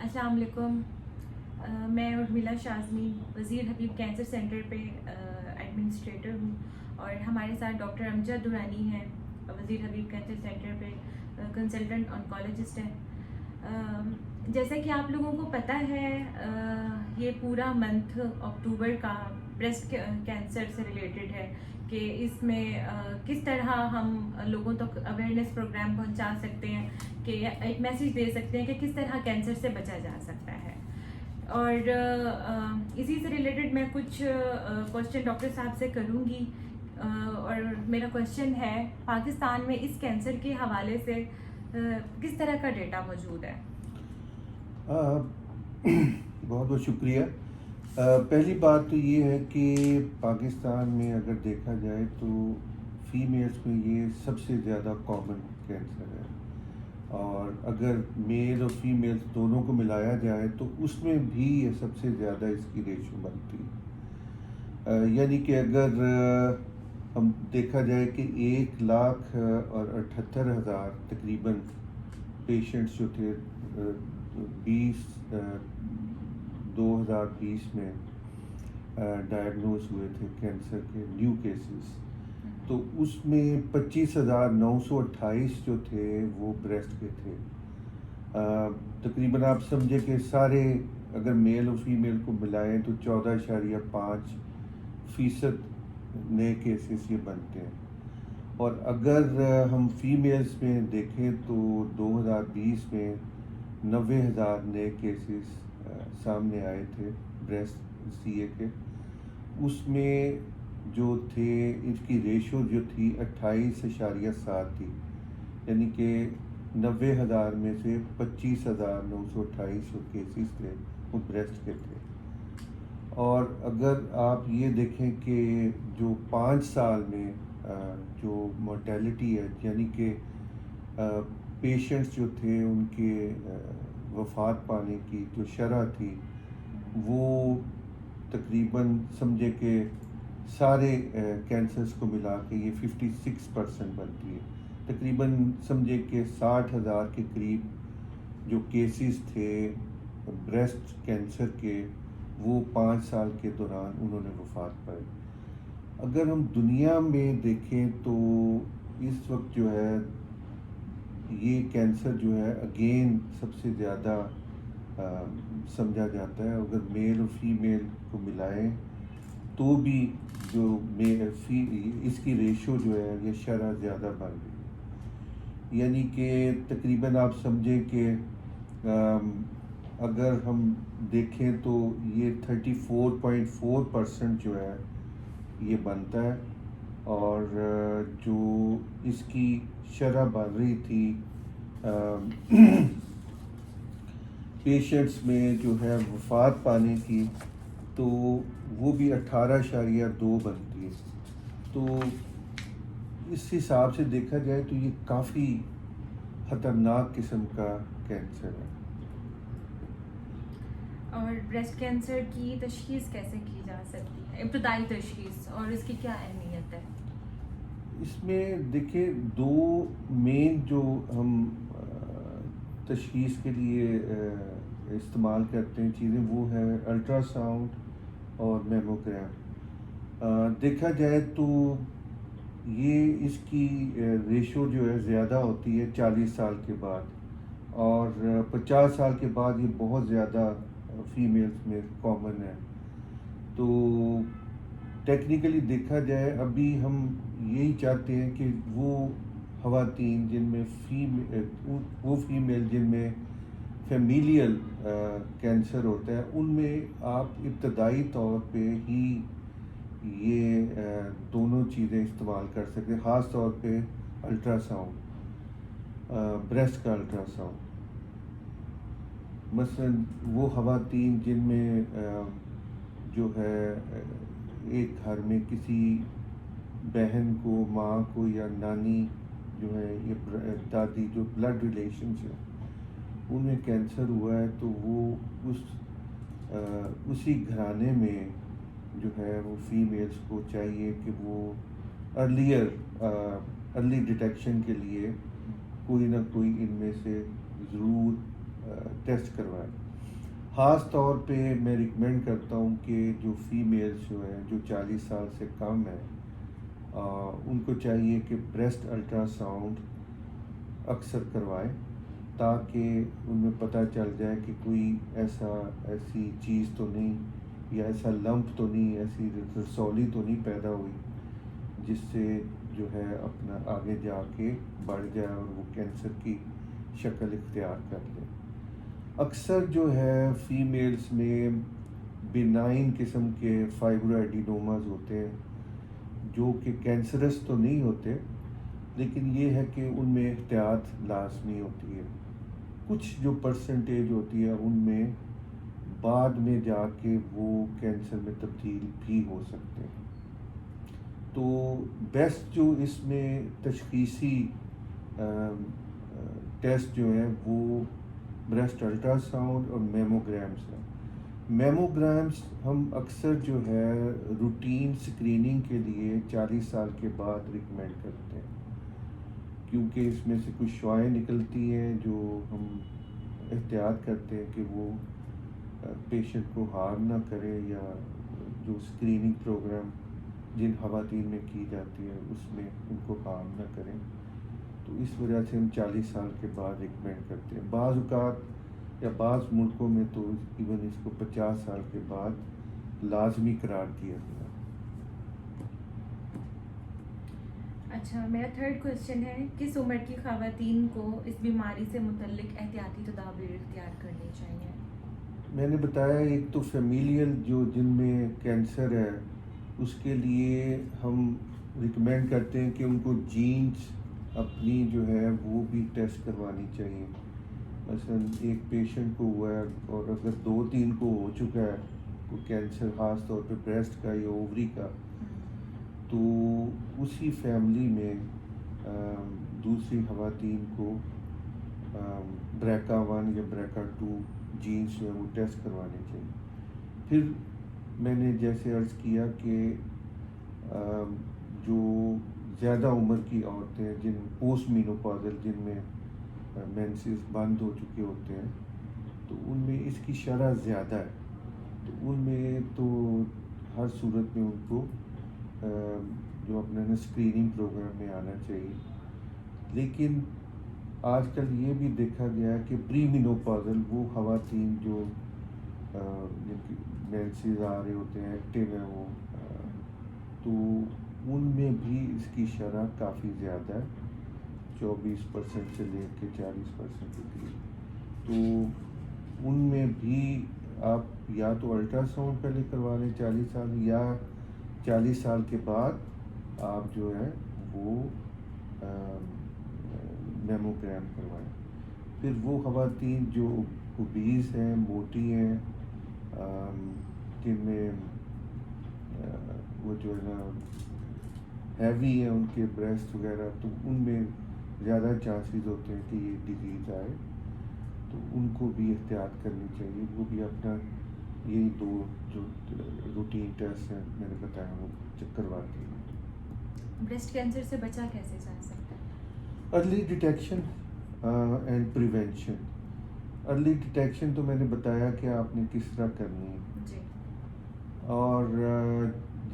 السلام علیکم. میں ارمیلا شازمی وزیر حبیب کینسر سینٹر پہ ایڈمنسٹریٹر ہوں, اور ہمارے ساتھ ڈاکٹر امجد دورانی ہیں, وزیر حبیب کینسر سینٹر پہ کنسلٹنٹ آنکالوجسٹ ہیں. جیسا کہ آپ لوگوں کو پتہ ہے, یہ پورا منتھ اکتوبر کا بریسٹ کینسر سے ریلیٹڈ ہے کہ اس میں کس طرح ہم لوگوں تک اویئرنیس پروگرام پہنچا سکتے ہیں, کہ ایک میسیج دے سکتے ہیں کہ کس طرح کینسر سے بچا جا سکتا ہے. اور اسی سے ریلیٹڈ میں کچھ کوشچن ڈاکٹر صاحب سے کروں گی. اور میرا کوشچن ہے, پاکستان میں اس کینسر کے حوالے سے کس طرح کا ڈیٹا موجود ہے؟ بہت بہت شکریہ. پہلی بات تو یہ ہے کہ پاکستان میں اگر دیکھا جائے تو فیمیلز میں یہ سب سے زیادہ کامن کینسر ہے, اور اگر میل اور فیمیلز دونوں کو ملایا جائے تو اس میں بھی یہ سب سے زیادہ اس کی ریشو بنتی ہے. یعنی کہ اگر ہم دیکھا جائے کہ 1,78,000 تقریباً پیشنٹس جو تھے 2020 میں ڈائگنوز ہوئے تھے کینسر کے نیو کیسز, تو اس میں 25,928 جو تھے وہ بریسٹ کے تھے. تقریباً آپ سمجھے کہ سارے اگر میل اور فیمیل کو ملائیں تو 14.5% نئے کیسز یہ بنتے ہیں. اور اگر ہم فیمیلز میں دیکھیں تو 2020 میں 90,000 نئے کیسز سامنے آئے تھے بریسٹ سی اے کے. اس میں جو تھے اس کی ریشو جو تھی 28.7 تھی, یعنی کہ 90,000 میں سے 25,928 جو کیسز تھے وہ بریسٹ کے تھے. اور اگر آپ یہ دیکھیں کہ جو 5 سال میں جو مورٹیلٹی ہے, یعنی کہ پیشنٹس جو تھے ان کے وفات پانے کی جو شرح تھی وہ تقریباً سمجھے کہ سارے کینسرز کو ملا کے یہ 56% بنتی ہے. تقریباً سمجھے کہ 60,000 کے قریب جو کیسز تھے بریسٹ کینسر کے, وہ 5 سال کے دوران انہوں نے وفات پائی. اگر ہم دنیا میں دیکھیں تو اس وقت جو ہے یہ کینسر جو ہے اگین سب سے زیادہ سمجھا جاتا ہے. اگر میل اور فیمیل کو ملائیں تو بھی جو اس کی ریشو جو ہے یہ شرح زیادہ بڑھ گئی ہے. یعنی کہ تقریباً آپ سمجھیں کہ اگر ہم دیکھیں تو یہ 34.4% جو ہے یہ بنتا ہے, اور جو اس کی شرح بڑھ رہی تھی پیشنٹس میں جو ہے وفات پانے کی, تو وہ بھی 18.2 بنتی ہے. تو اس حساب سے دیکھا جائے تو یہ کافی خطرناک قسم کا کینسر ہے. اور بریسٹ کینسر کی تشخیص کیسے کی جا سکتی ہے, ابتدائی تشخیص, اور اس کی کیا اہمیت ہے؟ اس میں دیکھیں 2 مین جو ہم تشخیص کے لیے استعمال کرتے ہیں چیزیں, وہ ہے الٹرا ساؤنڈ اور میموگرام. دیکھا جائے تو یہ اس کی ریشو جو ہے زیادہ ہوتی ہے 40 سال کے بعد, اور 50 سال کے بعد یہ بہت زیادہ فیمیلز میں کامن ہے. تو ٹیکنیکلی دیکھا جائے ابھی ہم یہی چاہتے ہیں کہ وہ خواتین جن میں فیمیل جن میں فیمیلیل کینسر ہوتا ہے, ان میں آپ ابتدائی طور پہ ہی یہ دونوں چیزیں استعمال کر سکتے ہیں, خاص طور پہ الٹرا ساؤنڈ, بریسٹ کا الٹرا ساؤنڈ. مثلاً وہ خواتین جن میں جو ہے ایک گھر میں کسی بہن کو, ماں کو یا نانی جو ہے یہ دادی جو بلڈ ریلیشنز ہیں ان میں کینسر ہوا ہے, تو وہ اسی گھرانے میں جو ہے وہ فیمیلز کو چاہیے کہ وہ ارلی ڈیٹیکشن کے لیے کوئی نہ کوئی ان میں سے ضرور ٹیسٹ کروائے. خاص طور پہ میں ریکمینڈ کرتا ہوں کہ جو فیمیلز جو ہیں جو 40 سال سے کم ہیں ان کو چاہیے کہ بریسٹ الٹرا ساؤنڈ اکثر کروائیں تاکہ ان میں پتہ چل جائے کہ کوئی ایسی چیز تو نہیں یا ایسا لمپ تو نہیں، ایسی رسولی تو نہیں پیدا ہوئی جس سے جو ہے اپنا آگے جا کے بڑھ جائے اور وہ کینسر کی شکل اختیار کر لے۔ اکثر جو ہے فیمیلز میں بینائن قسم کے فائبرو ایڈینوماز ہوتے ہیں جو کہ کینسرس تو نہیں ہوتے، لیکن یہ ہے کہ ان میں احتیاط لازمی ہوتی ہے۔ کچھ جو پرسنٹیج ہوتی ہے ان میں بعد میں جا کے وہ کینسر میں تبدیل بھی ہو سکتے ہیں۔ تو بیسٹ جو اس میں تشخیصی ٹیسٹ جو ہیں وہ بریسٹ الٹرا ساؤنڈ اور میموگرامس ہیں۔ میموگرامس ہم اکثر جو ہے روٹین سکریننگ کے لیے 40 سال کے بعد ریکمینڈ کرتے ہیں، کیونکہ اس میں سے کچھ شعاعیں نکلتی ہیں جو ہم احتیاط کرتے ہیں کہ وہ پیشنٹ کو ہارم نہ کرے، یا جو سکریننگ پروگرام جن خواتین میں کی جاتی ہے اس میں ان کو ہارم نہ کریں۔ تو اس وجہ سے ہم 40 سال کے بعد ریکمینڈ کرتے ہیں۔ بعض اوقات یا بعض ملکوں میں تو ایون اس کو 50 سال کے بعد لازمی قرار دیا گیا۔ اچھا، میرا تھرڈ کویشچن ہے، کس عمر کی خواتین کو اس بیماری سے متعلق احتیاطی تدابیر اختیار کرنی چاہیے؟ میں نے بتایا ایک تو فیمیلیل جو جن میں کینسر ہے اس کے لیے ہم ریکمینڈ کرتے ہیں کہ ان کو جینز اپنی جو ہے وہ بھی ٹیسٹ کروانی چاہیے۔ مثلا ایک پیشنٹ کو ہوا ہے اور اگر 2-3 کو ہو چکا ہے کوئی کینسر، خاص طور پہ بریسٹ کا یا اووری کا، تو اسی فیملی میں دوسری خواتین کو BRCA1 یا BRCA2 جینس جو ہے وہ ٹیسٹ کروانے چاہیے۔ پھر میں نے جیسے عرض کیا کہ جو زیادہ عمر کی عورتیں جن پوسٹ مینوپازل جن میں مینسز بند ہو چکے ہوتے ہیں تو ان میں اس کی شرح زیادہ ہے، تو ان میں تو ہر صورت میں ان کو جو اپنا اسکریننگ پروگرام میں آنا چاہیے۔ لیکن آج کل یہ بھی دیکھا گیا کہ پری مینوپازل وہ خواتین جو جن کی مینسز آ رہے ہوتے ہیں، ایکٹیو ہیں وہ، تو ان میں بھی اس کی شرح کافی زیادہ ہے، 24% سے لے کے 40% کے قریب۔ تو ان میں بھی آپ یا تو الٹرا ساؤنڈ پہلے کروا لیں 40 سال، یا 40 سال کے بعد آپ جو ہے وہ میموگرام کروائیں۔ پھر وہ خواتین جو اوبیز ہیں، موٹی ہیں، جن میں وہ جو ہے نا ہیوی ہیں ان کے بریسٹ وغیرہ، تو ان میں زیادہ چانسز ہوتے ہیں کہ یہ ڈیزیز آئے، تو ان کو بھی احتیاط کرنی چاہیے۔ وہ بھی اپنا یہی 2 جو روٹین ٹیسٹ ہیں میں نے بتایا وہ چیک کرواتی ہیں۔ بریسٹ کینسر سے بچا کیسے جا سکتا ہے؟ Early detection and prevention. Early detection تو میں نے بتایا کہ آپ نے کس طرح کرنی ہے، جی، اور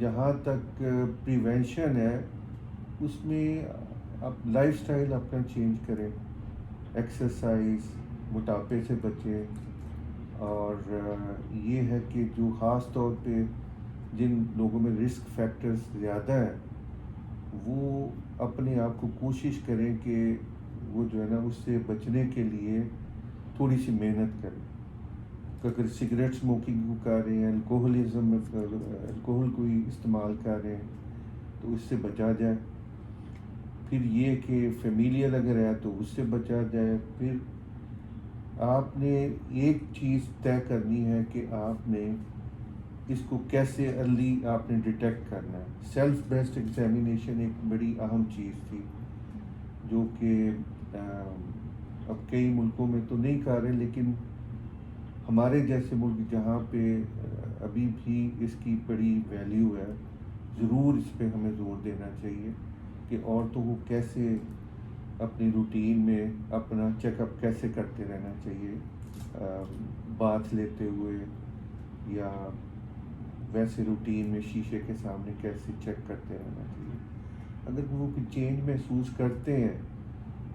جہاں تک پریونشن ہے اس میں آپ لائف سٹائل اپنا چینج کریں، ایکسرسائز، موٹاپے سے بچیں، اور یہ ہے کہ جو خاص طور پہ جن لوگوں میں رسک فیکٹرز زیادہ ہیں وہ اپنے آپ کو کوشش کریں کہ وہ جو ہے نا اس سے بچنے کے لیے تھوڑی سی محنت کریں۔ اگر سگریٹ اسموکنگ کر رہے ہیں، الکوہل کوئی استعمال کر رہے ہیں تو اس سے بچا جائے۔ پھر یہ کہ فیمیلیل اگر ہے تو اس سے بچا جائے۔ پھر آپ نے ایک چیز طے کرنی ہے کہ آپ نے اس کو کیسے ارلی آپ نے ڈیٹیکٹ کرنا ہے۔ سیلف بریسٹ ایگزامینیشن ایک بڑی اہم چیز تھی جو کہ اب کئی ملکوں میں تو نہیں کر رہے، لیکن ہمارے جیسے ملک جہاں پہ ابھی بھی اس کی بڑی ویلیو ہے، ضرور اس پہ ہمیں زور دینا چاہیے کہ عورتوں کو کیسے اپنی روٹین میں اپنا چیک اپ کیسے کرتے رہنا چاہیے باتھ لیتے ہوئے یا ویسے روٹین میں شیشے کے سامنے کیسے چیک کرتے رہنا چاہیے. اگر وہ کوئی چینج محسوس کرتے ہیں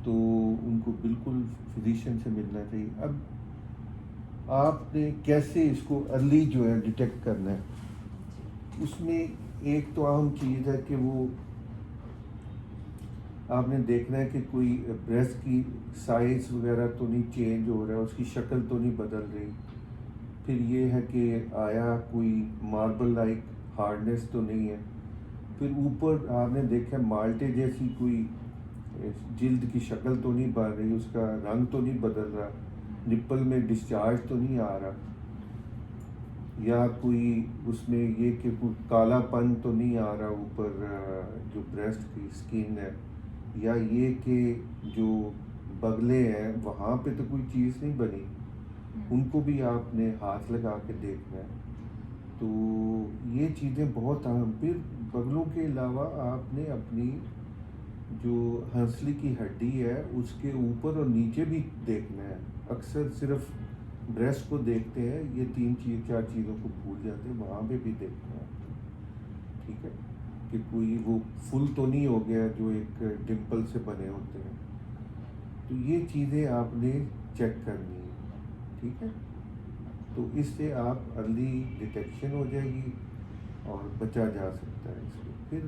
تو ان کو بالکل فزیشین سے ملنا چاہیے. اب آپ نے کیسے اس کو ارلی جو ہے ڈیٹیکٹ کرنا ہے, اس میں ایک تو اہم چیز ہے کہ وہ آپ نے دیکھنا ہے کہ کوئی بریسٹ کی سائز وغیرہ تو نہیں چینج ہو رہا ہے, اس کی شکل تو نہیں بدل رہی. پھر یہ ہے کہ آیا کوئی ماربل لائک ہارڈنیس تو نہیں ہے. پھر اوپر آپ نے دیکھا مالٹے جیسی کوئی جلد کی شکل تو نہیں بن رہی, اس کا رنگ تو نہیں بدل رہا, نپل میں ڈسچارج تو نہیں آ رہا, یا کوئی اس میں یہ کہ کوئی کالا پن تو نہیں آ رہا اوپر جو بریسٹ کی اسکن ہے, یا یہ کہ جو بغلے ہیں وہاں پہ تو کوئی چیز نہیں بنی, ان کو بھی آپ نے ہاتھ لگا کے دیکھنا ہے. تو یہ چیزیں بہت اہم. پھر بغلوں کے علاوہ آپ نے اپنی جو ہنسلی کی ہڈی ہے اس کے اوپر اور نیچے بھی دیکھنا ہے. اکثر صرف بریسٹ کو دیکھتے ہیں, یہ 3-4 چیزوں کو بھول جاتے ہیں, وہاں پہ بھی دیکھنا ہے. ٹھیک ہے, کہ کوئی وہ فل تو نہیں ہو گیا جو ایک ڈمپل سے بنے ہوتے ہیں. تو یہ چیزیں آپ نے چیک کرنی ہے. ٹھیک ہے, تو اس سے آپ ارلی ڈیٹیکشن ہو جائے گی اور بچا جا سکتا ہے اس کو. پھر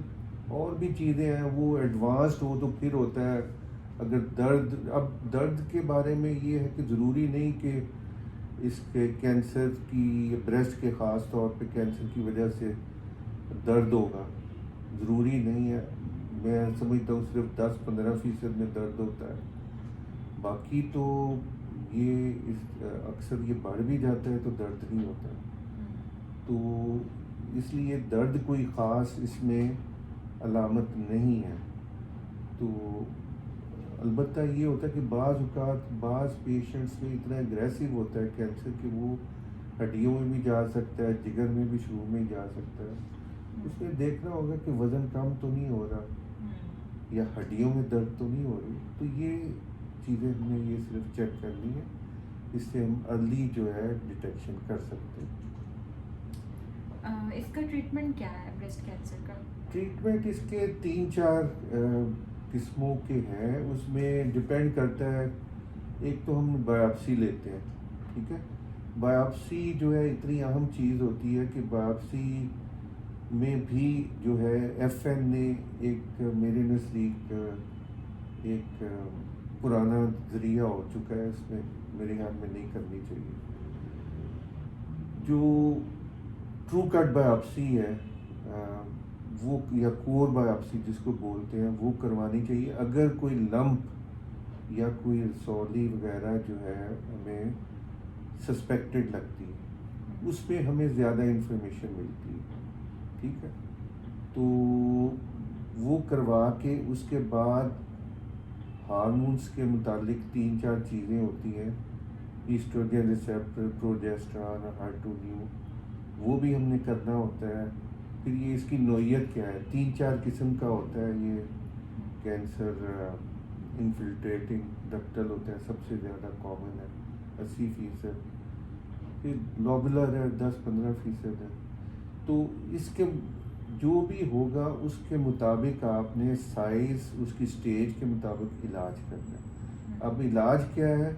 اور بھی چیزیں ہیں, وہ ایڈوانسڈ ہو تو پھر ہوتا ہے اگر درد. اب درد کے بارے میں یہ ہے کہ ضروری نہیں کہ اس کے کینسر کی, بریسٹ کے خاص طور پہ کینسر کی وجہ سے درد ہوگا, ضروری نہیں ہے. میں سمجھتا ہوں صرف 10-15% میں درد ہوتا ہے, باقی تو یہ اکثر یہ بڑھ بھی جاتا ہے تو درد نہیں ہوتا. تو اس لیے درد کوئی خاص اس میں علامت نہیں ہے. تو البتہ یہ ہوتا ہے کہ بعض اوقات بعض پیشنٹس میں اتنا اگریسو ہوتا ہے کینسر کہ وہ ہڈیوں میں بھی جا سکتا ہے, جگر میں بھی شروع میں جا سکتا ہے. اس میں دیکھنا ہوگا کہ وزن کم تو نہیں ہو رہا یا ہڈیوں میں درد تو نہیں ہو رہی. تو یہ چیزیں ہم نے یہ صرف چیک کرنی ہے, اس سے ہم ارلی جو ہے ڈیٹیکشن کر سکتے ہیں. اس کا ٹریٹمنٹ کیا ہے بریسٹ کینسر کا؟ ٹریٹمنٹ اس کے 3-4 قسموں کے ہیں. اس میں ڈپینڈ کرتا ہے. ایک تو ہم بایوپسی لیتے ہیں. ٹھیک ہے, بایوپسی جو ہے اتنی اہم چیز ہوتی ہے کہ بایوپسی میں بھی جو ہے ایف این نے ایک میرے نزدیک ایک پرانا ذریعہ ہو چکا ہے, اس میں میرے خیال میں نہیں کرنی چاہیے. جو ٹرو کٹ بایوپسی ہے وہ, یا کور بایوپسی جس کو بولتے ہیں, وہ کروانی چاہیے اگر کوئی لمپ یا کوئی رسولی وغیرہ جو ہے ہمیں سسپیکٹڈ لگتی ہے. اس میں ہمیں زیادہ انفارمیشن ملتی ہے. ٹھیک ہے, تو وہ کروا کے اس کے بعد ہارمونس کے متعلق 3-4 چیزیں ہوتی ہیں, ایسٹروجن ریسیپٹر, پروجیسٹرون اور ہر2 وہ بھی ہم نے کرنا ہوتا ہے. پھر یہ اس کی نوعیت کیا ہے, 3-4 قسم کا ہوتا ہے. یہ کینسر انفلٹریٹنگ ڈکٹل ہوتا ہے, سب سے زیادہ کامن ہے 80%. پھر لوبولر ہے 10-15% ہے. تو اس کے جو بھی ہوگا اس کے مطابق آپ نے سائز اس کی سٹیج کے مطابق علاج کرنا ہے. اب علاج کیا ہے,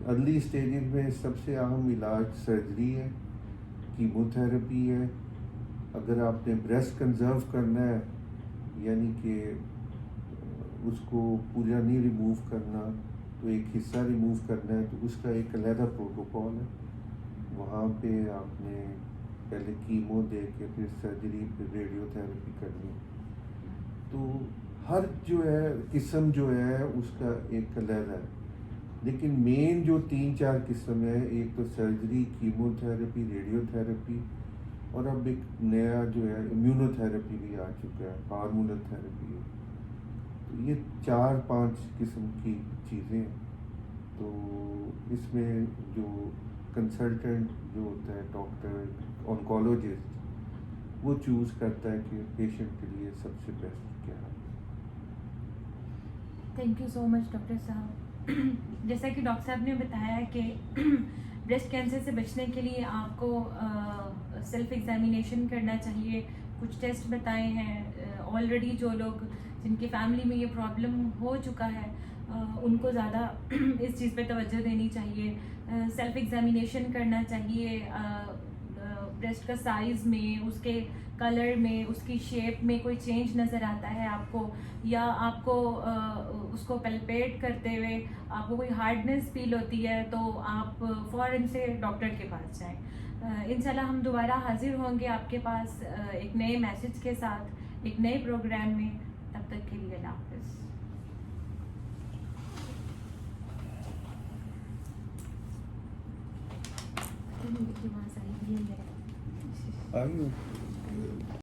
ارلی سٹیجز میں سب سے اہم علاج سرجری ہے, کیمو تھراپی ہے. اگر آپ نے بریسٹ کنزرو کرنا ہے, یعنی کہ اس کو پورا نہیں ریموو کرنا, تو ایک حصہ ریموو کرنا ہے, تو اس کا ایک علیحدہ پروٹوکول ہے. وہاں پہ آپ نے پہلے کیمو دے کے پھر سرجری, پھر ریڈیو تھراپی کرنی. تو ہر جو ہے قسم جو ہے اس کا ایک علیحدہ ہے. لیکن مین جو 3-4 قسم ہے, ایک تو surgery, chemo therapy, radio therapy, اور اب ایک نیا جو ہے امیونو تھراپی بھی آ چکا ہے, ہارمونل تھراپی ہے. تو یہ 4-5 قسم کی چیزیں ہیں. تو اس میں جو کنسلٹنٹ جو ہوتا ہے ڈاکٹر آنکولوجسٹ, وہ چوز کرتا ہے کہ پیشنٹ کے لیے سب سے بیسٹ کیا ہے. Thank you so much doctor صاحب. جیسا کہ ڈاکٹر صاحب نے بتایا کہ بریسٹ کینسر سے بچنے کے لیے آپ کو سیلف ایگزامینیشن کرنا چاہیے. کچھ ٹیسٹ بتائے ہیں. آلریڈی جو لوگ جن کی فیملی میں یہ پرابلم ہو چکا ہے ان کو زیادہ اس چیز پہ توجہ دینی چاہیے. سیلف ایگزامینیشن کرنا چاہیے. بریسٹ کا سائز میں, اس کے کلر میں, اس کی شیپ میں کوئی چینج نظر آتا ہے آپ کو, یا آپ کو اس کو پلپیٹ کرتے ہوئے آپ کو کوئی ہارڈنس فیل ہوتی ہے, تو آپ فوراً سے ڈاکٹر کے پاس جائیں. انشاءاللہ ہم دوبارہ حاضر ہوں گے آپ کے پاس ایک نئے میسج کے ساتھ, ایک نئے پروگرام میں. تب تک کے لیے اللہ حافظ. آئی